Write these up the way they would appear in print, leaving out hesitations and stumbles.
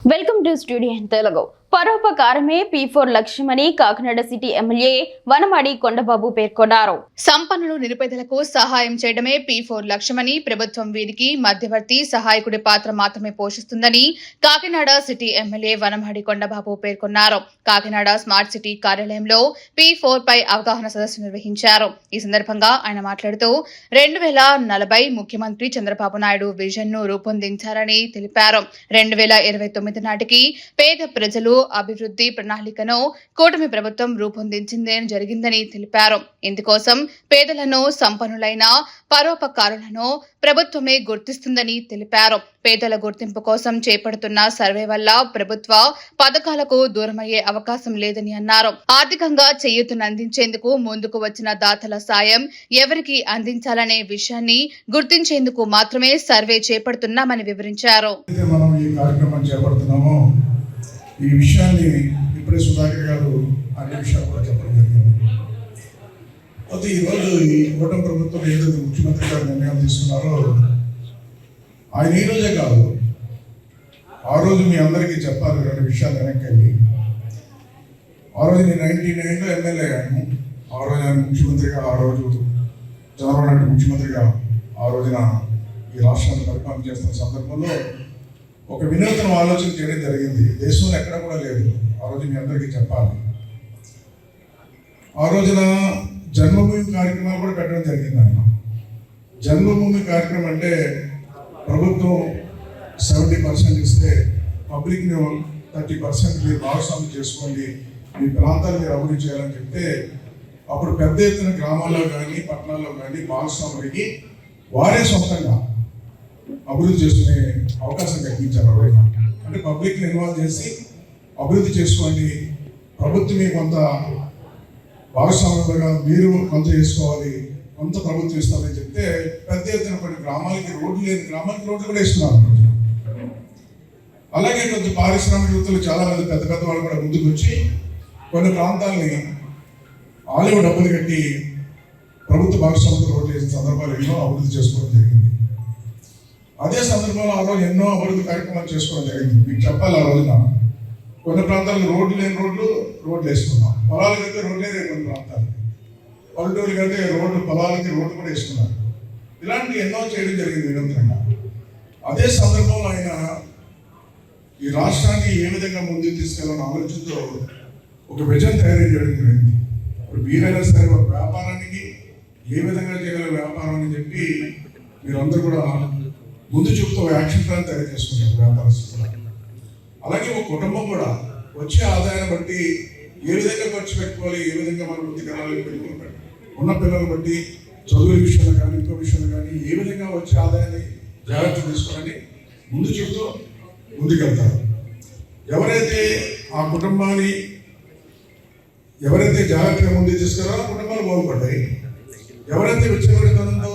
Welcome to studio in Telugu. పరోపకారమే P4 లక్ష్యమని Kakinada city MLA Vanamadi Kondababu పేర్కొన్నారు. సంపన్నులు నిరుపేదలకు సహాయం చేయడమే P4 లక్ష్యమని, ప్రభుత్వం వీరికి మధ్యవర్తి సహాయకుడి పాత్ర మాత్రమే పోషిస్తుందని కాకినాడ సిటీ ఎమ్మెల్యే వనమాడి కొండబాబు పేర్కొన్నారు. కాకినాడ స్మార్ట్ సిటీ కార్యాలయంలో P4 పై అవగాహన సదస్సు నిర్వహించారు. ఈ సందర్భంగా ఆయన మాట్లాడుతూ 2040 ముఖ్యమంత్రి చంద్రబాబు నాయుడు విజన్ ను రూపొందించారని తెలిపారు. 2029 నాటికి పేద ప్రజలు అభివృద్ధి ప్రణాళికను కూటమి ప్రభుత్వం రూపొందించిందని జరిగిందని తెలిపారు. ఇందుకోసం పేదలను, సంపన్నులైన పరోపకారులను ప్రభుత్వమే గుర్తిస్తుందని తెలిపారు. పేదల గుర్తింపు కోసం చేపడుతున్న సర్వే వల్ల ప్రభుత్వ పథకాలకు దూరమయ్యే అవకాశం లేదని అన్నారు. ఆర్థికంగా చేయూతనందించేందుకు ముందుకు వచ్చిన దాతల సాయం ఎవరికి అందించాలనే విషయాన్ని గుర్తించేందుకు మాత్రమే సర్వే చేపడుతున్నామని వివరించారు. ఈ విషయాన్ని ఇప్పుడే సుధాకర్ గారు అన్ని విషయాలు కూడా చెప్పడం జరిగింది. అయితే ఈరోజు ఈ కూటమి ప్రభుత్వం ఏదైతే ముఖ్యమంత్రి గారు నిర్ణయం తీసుకున్నారో ఆయన ఈ రోజే కాదు, ఆ రోజు మీ అందరికీ చెప్పాలి. రెండు విషయాలు వెనక్కి వెళ్ళి, ఆ రోజు నేను 99లో ఎమ్మెల్యే అయ్యాను. ఆ రోజు ఆయన ముఖ్యమంత్రిగా, ఆ రోజు చంద్రబాబు నాయుడు ముఖ్యమంత్రిగా ఆ రోజున ఈ రాష్ట్రాన్ని పరిపాలన చేస్తున్న సందర్భంలో ఒక వినూత్న ఆలోచన చేయడం జరిగింది. దేశంలో ఎక్కడ కూడా లేదు. ఆ రోజు మీ అందరికీ చెప్పాలి. ఆ రోజున జన్మభూమి కార్యక్రమాలు కూడా పెట్టడం జరిగింది. ఆయన జన్మభూమి కార్యక్రమం అంటే ప్రభుత్వం 70% ఇస్తే పబ్లిక్ని 30% మీరు భాగస్వామ్యం చేసుకోండి, మీ ప్రాంతాలు మీరు అభివృద్ధి చేయాలని చెప్తే అప్పుడు పెద్ద ఎత్తున గ్రామాల్లో కానీ పట్టణాల్లో కానీ భాగస్వాములకి వారే సొంతంగా అభివృద్ధి చేసుకునే అవకాశం కల్పించారు. అంటే పబ్లిక్ని ఇన్వాల్వ్ చేసి అభివృద్ధి చేసుకోండి, ప్రభుత్వమే కొంత భాగస్వామ్యంగా మీరు కొంత చేసుకోవాలి, కొంత ప్రభుత్వం ఇస్తారని చెప్తే పెద్ద ఎత్తున కొన్ని గ్రామాలకి రోడ్లు లేని గ్రామాలకి రోడ్లు కూడా ఇస్తున్నారు. అలాగే కొంచెం పారిశ్రామికవేత్తలు చాలా మంది పెద్ద పెద్ద వాళ్ళు కూడా ముందుకు వచ్చి కొన్ని ప్రాంతాలని ఆలయ డబ్బులు కట్టి ప్రభుత్వ భాగస్వామ్యంతో రోడ్లు వేసిన సందర్భాలు ఎన్నో అభివృద్ధి చేసుకోవడం జరిగింది. అదే సందర్భంలో ఆ రోజు ఎన్నో అభివృద్ధి కార్యక్రమాలు చేసుకోవడం జరిగింది. మీకు చెప్పాలి, ఆ రోజున కొన్ని ప్రాంతాలకు రోడ్లు లేని రోడ్లు వేసుకున్నాం, పొలాలకి అయితే రోడ్లే లేని కొన్ని ప్రాంతాలకి, పల్లెటూరుకి అయితే రోడ్లు, పొలాలకి రోడ్లు కూడా వేసుకున్నారు. ఇలాంటి ఎన్నో చేయడం జరిగింది వినూత్నంగా. అదే సందర్భంలో ఆయన ఈ రాష్ట్రాన్ని ఏ విధంగా ముందుకు తీసుకెళ్ళాలని ఆలోచనతో ఒక విజన్ తయారు చేయడం జరిగింది. ఇప్పుడు మీరైనా సరే ఒక వ్యాపారానికి ఏ విధంగా చేయగల వ్యాపారం అని చెప్పి మీరందరూ కూడా ముందు చూపుతూ యాక్షన్ ప్లాన్ తయారు చేసుకుంటారు వ్యాపారస్తులు. అలాగే ఒక కుటుంబం కూడా వచ్చే ఆదాయాన్ని బట్టి ఏ విధంగా ఖర్చు పెట్టుకోవాలి, ఏ విధంగా మనం వృత్తికరాలు పెట్టుకోవాలి, ఉన్న పిల్లలు బట్టి చదువుల విషయంలో కానీ ఇంకో విషయంలో కానీ ఏ విధంగా వచ్చే ఆదాయాన్ని జాగ్రత్త తీసుకోవాలని ముందు చూపుతూ ముందుకెళ్తారు. ఎవరైతే ఆ కుటుంబాన్ని జాగ్రత్తగా ముందుకు తీసుకెళ్లారో కుటుంబాలు బాగుపడ్డాయి. ఎవరైతే విచ్చలవిడితనంతో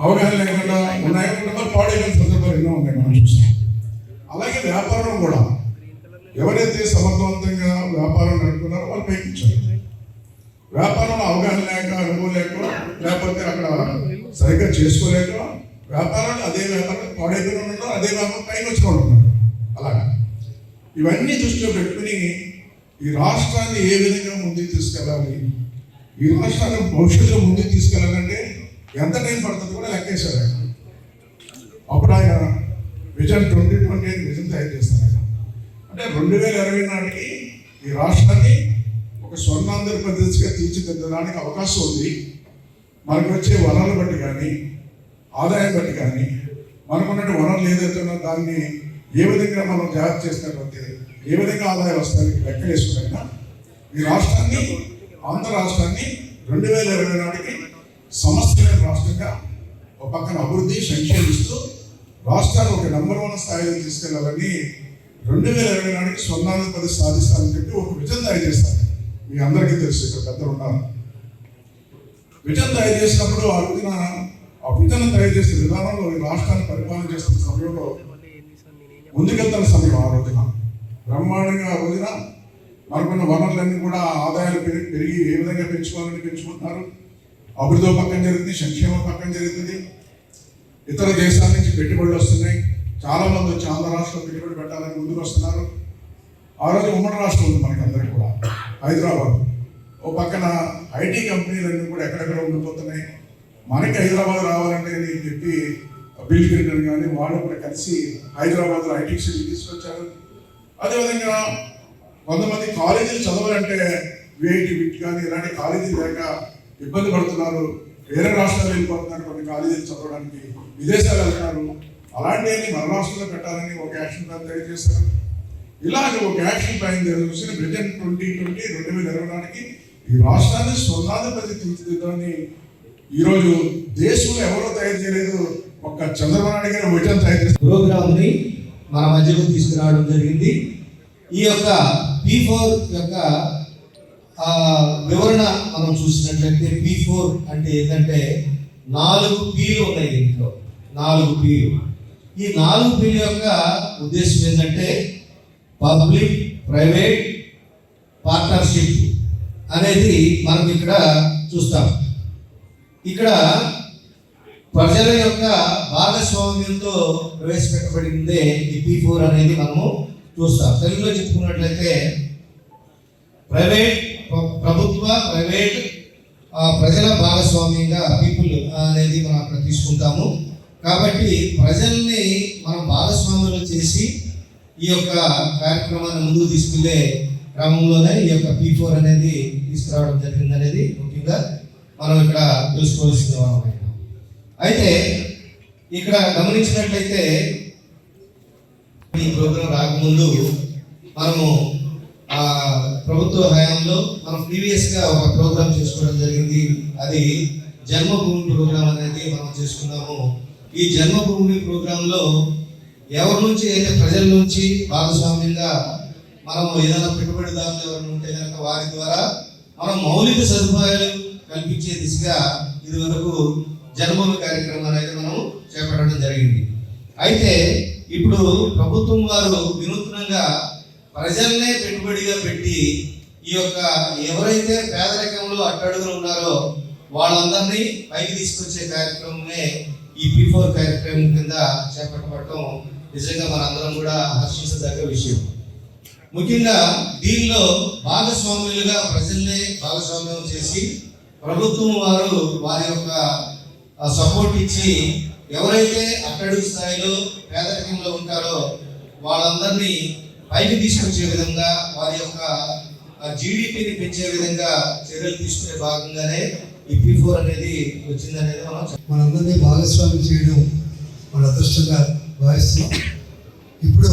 అవగాహన లేకుండా ఉన్నాయో కుటుంబాలు పాడైన సందర్భాలు ఎన్నో ఉన్నాయి, మనం చూస్తాం. అలాగే వ్యాపారం కూడా ఎవరైతే సమర్థవంతంగా వ్యాపారం నడుపుతున్నారో వాళ్ళు పైకించారు. వ్యాపారంలో అవగాహన లేక, అనుభవం లేక, లేకపోతే అక్కడ సరిగ్గా చేసుకోలేక వ్యాపారాలు అదే వ్యాపారం పాడైపోయిన ఉండడం, అదే వ్యాపారం పైకి వచ్చి ఉన్నారు. అలాగా ఇవన్నీ దృష్టిలో పెట్టుకుని ఈ రాష్ట్రాన్ని ఏ విధంగా ముందుకు తీసుకెళ్ళాలి, ఈ రాష్ట్రాన్ని భవిష్యత్తులో ముందుకు తీసుకెళ్ళాలంటే ఎంత టైం పడుతుంది కూడా లెక్కేశారు ఆయన. అప్పుడు ఆయన విజన్ 2020 విజన్ తయారు చేస్తారు. ఆయన అంటే 2020 నాటికి ఈ రాష్ట్రాన్ని ఒక స్వర్ణాంధ్రప్రదేశ్గా తీర్చిదిద్దడానికి అవకాశం ఉంది. మనకు వచ్చే వనరులు బట్టి కానీ, ఆదాయం బట్టి కానీ, మనకున్నట్టు వనరులు ఏదైతే ఉన్నా దాన్ని ఏ విధంగా మనం జాగ్రత్త చేసినట్లయితే ఏ విధంగా ఆదాయం వస్తాయి లెక్కలు వేసుకున్నా ఈ రాష్ట్రాన్ని, ఆంధ్ర రాష్ట్రాన్ని 2020 నాటికి సమస్యలేని రాష్ట్రంగా ఒక పక్కన అభివృద్ధి సంక్షేమిస్తూ రాష్ట్రాన్ని ఒక నెంబర్ 1 స్థాయిలో తీసుకెళ్లాలని 2020 నాటికి స్వర్ణాంధ్రప్రదేశ్ సాధిస్తానని చెప్పి ఒక విజన్ తయారు చేస్తారు. మీ అందరికీ తెలుసు, ఇక్కడ పెద్దలు ఉన్నారు. విజన్ తయారు చేసినప్పుడు ఆ రోజున ఆ విజన్ తయారు చేసే విధానంలో ఈ రాష్ట్రాన్ని పరిపాలన చేస్తున్న సమయంలో ముందుకెళ్తున్న సమయం ఆ రోజున బ్రహ్మాండంగా ఆ రోజున మనకున్న వనరులన్నీ కూడా ఆదాయాలు పెరిగి ఏ విధంగా పెంచుకోవాలని పెంచుకుంటున్నారు. అభివృద్ధి పక్కన జరుగుతుంది, సంక్షేమం పక్కన జరుగుతుంది. ఇతర దేశాల నుంచి పెట్టుబడులు వస్తున్నాయి. చాలా మంది వచ్చి ఆంధ్ర రాష్ట్రంలో పెట్టుబడి పెట్టాలని ముందుకు వస్తున్నారు. ఆ రోజు ఉమ్మడి రాష్ట్రం ఉంది మనకి అందరికి కూడా, హైదరాబాద్. ఓ పక్కన ఐటీ కంపెనీలన్నీ కూడా ఎక్కడెక్కడ ఉండిపోతున్నాయి. మనకి హైదరాబాద్ రావాలంటే అని చెప్పి బిల్ క్లింటన్ కానీ వాళ్ళు కూడా కలిసి హైదరాబాద్లో ఐటీ సిటీ తీసుకొచ్చారు. అదేవిధంగా కొంతమంది కాలేజీలు చదవాలంటే విఐటి విట్ కానీ ఇలాంటి కాలేజీలు లేక ఇబ్బంది పడుతున్నారు. వేరే రాష్ట్రాలు వెళ్ళిపోతున్నారు, కొన్ని కాలేజీలు చదవడానికి విదేశాలు వెళ్తున్నారు. అలాంటివన్నీ మన రాష్ట్రంలో పెట్టాలని ఒక యాక్షన్ ప్లాన్ తయారు చేశారు. ఇలాగ ఒక యాక్షన్ ప్లాన్ చూసి విజన్ 2020 ఈ రాష్ట్రాన్ని స్వర్ణాధిపతి తీర్చిదిద్దామని ఈరోజు దేశంలో ఎవరో తయారు చేయలేదు, ఒక్క చంద్రబాబు నాయుడు గారు విజన్ తయారు చేశారు. ప్రోగ్రామ్ ని మన మధ్యకు తీసుకురావడం జరిగింది. ఈ యొక్క P4 యొక్క వివరణ మనం చూసినట్లయితే P4 అంటే ఏంటంటే 4 P'లు ఉన్నాయి దీంట్లో. 4 P'లు. ఈ 4 P'ల యొక్క ఉద్దేశం ఏంటంటే పబ్లిక్ ప్రైవేట్ పార్ట్నర్షిప్ అనేది మనం ఇక్కడ చూస్తాం. ఇక్కడ ప్రజల యొక్క భాగస్వామ్యంతో ప్రవేశపెట్టబడిందే ఈ P4 అనేది మనము చూస్తాం. తెలుగులో చెప్పుకున్నట్లయితే ప్రభుత్వ ప్రైవేట్ ప్రజల భాగస్వామ్యంగా పీపుల్ అనేది మనం అక్కడ తీసుకుంటాము. కాబట్టి ప్రజల్ని మనం భాగస్వామ్యం చేసి ఈ యొక్క కార్యక్రమాన్ని ముందుకు తీసుకెళ్లే క్రమంలోనే ఈ యొక్క P4 అనేది తీసుకురావడం జరిగింది అనేది ముఖ్యంగా మనం ఇక్కడ తెలుసుకోవాల్సిన వారం. అయితే ఇక్కడ గమనించినట్లయితే ఈ ప్రోగ్రాం రాకముందు మనము ప్రభుత్వ హయాంలో మనం ప్రీవియస్గా ఒక ప్రోగ్రాం చేసుకోవడం జరిగింది. అది జన్మభూమి ప్రోగ్రాం అనేది మనం చేసుకున్నాము. ఈ జన్మభూమి ప్రోగ్రాంలో ఎవరి నుంచి అయితే ప్రజల నుంచి భాగస్వామ్యంగా మనము ఏదైనా పెట్టుబడిదారులు ఎవరు ఉంటే కనుక వారి ద్వారా మనం మౌలిక సదుపాయాలు కల్పించే దిశగా ఇది వరకు జన్మభూమి కార్యక్రమం అనేది మనం చేపట్టడం జరిగింది. అయితే ఇప్పుడు ప్రభుత్వం వారు వినూత్నంగా ప్రజల్నే పెట్టుబడిగా పెట్టి ఈ యొక్క ఎవరైతే పేదరికంలో అట్టడుగులు ఉన్నారో వాళ్ళందరినీ పైకి తీసుకొచ్చే కార్యక్రమమే ఈ P4 కార్యక్రమం కింద చేపట్టబడటం నిజంగా మనందరం కూడా హర్షించదగ్గ విషయం. ముఖ్యంగా దీనిలో భాగస్వాములుగా ప్రజల్ని భాగస్వామ్యం చేసి ప్రభుత్వం వారు వారి యొక్క సపోర్ట్ ఇచ్చి ఎవరైతే అట్టడుగు స్థాయిలో పేదరికంలో ఉంటారో వాళ్ళందరినీ పైకి తీసుకొచ్చే విధంగా వారి యొక్క జీడిపిని పెంచే విధంగా చర్యలు తీసుకునే భాగంగానే ఈ P4 అనేది వచ్చిందనేది మనందరినీ భాగస్వామ్యం చేయడం మన అదృష్టంగా భావిస్తున్నాం. ఇప్పుడు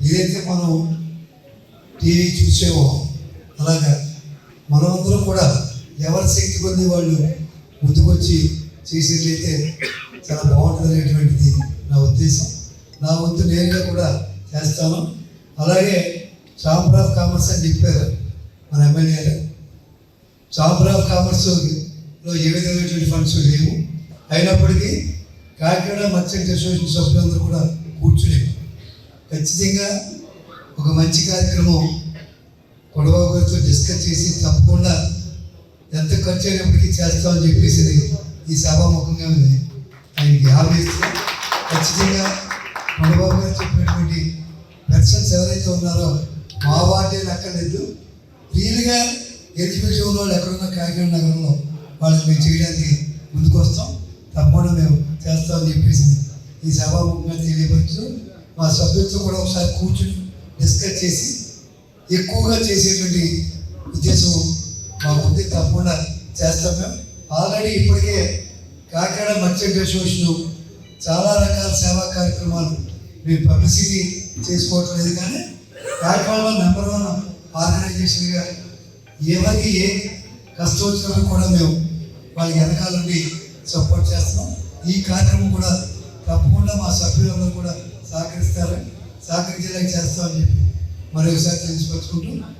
ఏదైతే మనం టీవీ చూసామో అలాగా మనమందరం కూడా ఎవరి శక్తి కొద్ది వాళ్ళు ముందుకొచ్చి చేసేట్లయితే చాలా బాగుంటుంది అనేటువంటిది నా ఉద్దేశం. నా వంతు నేరుగా కూడా చేస్తాను. అలాగే ఛాంబర్ ఆఫ్ కామర్స్ అని చెప్పారు మన ఎమ్మెల్యే గారు. ఛాంబర్ ఆఫ్ కామర్స్లో ఏ విధమైనటువంటి ఫండ్స్ లేవు. అయినప్పటికీ కాకినాడ మర్చెంట్ అసోసియేషన్ సభ్యులందరూ కూడా కూర్చుని ఖచ్చితంగా ఒక మంచి కార్యక్రమం కొడబాబు గారితో డిస్కస్ చేసి తప్పకుండా ఎంత ఖర్చు అయినప్పటికీ చేస్తామని చెప్పేసి ఈ సభాముఖంగా ఆయనకి హామీ ఇస్తూ ఖచ్చితంగా కొడబాబు గారు చెప్పినటువంటి పర్సన్స్ ఎవరైతే ఉన్నారో మా వార్డే అక్కర్లేదు, ఫ్రీగా ఎలిజిబిలిటీ ఉన్న వాళ్ళు ఎక్కడున్నా కాకినాడ నగరంలో వాళ్ళకి మేము చేయడానికి ముందుకు వస్తాం. తప్పకుండా మేము చేస్తామని చెప్పేసి ఈ సభాముఖంగా తెలియపరుస్తూ మా సభ్యులతో కూడా ఒకసారి కూర్చుని డిస్కస్ చేసి ఎక్కువగా చేసేటువంటి ఉద్దేశం మాకుంది. తప్పకుండా చేస్తాం. మేము ఆల్రెడీ ఇప్పటికే కాకినాడ మర్చెంట్ అసోసియేషన్ చాలా రకాల సేవా కార్యక్రమాలు మేము పబ్లిసిటీ చేసుకోవటం లేదు, కానీ కాకినాడలో #1 ఆర్గనైజేషన్గా ఎవరికి ఏ కష్టం వచ్చినప్పుడు కూడా మేము వాళ్ళకి వెనకాల నుండి సపోర్ట్ చేస్తున్నాం. ఈ కార్యక్రమం కూడా తప్పకుండా మా సభ్యులందరూ కూడా సహకరించేలా చేస్తామని చెప్పి మరొకసారి తెలుసుకొచ్చుకుంటూ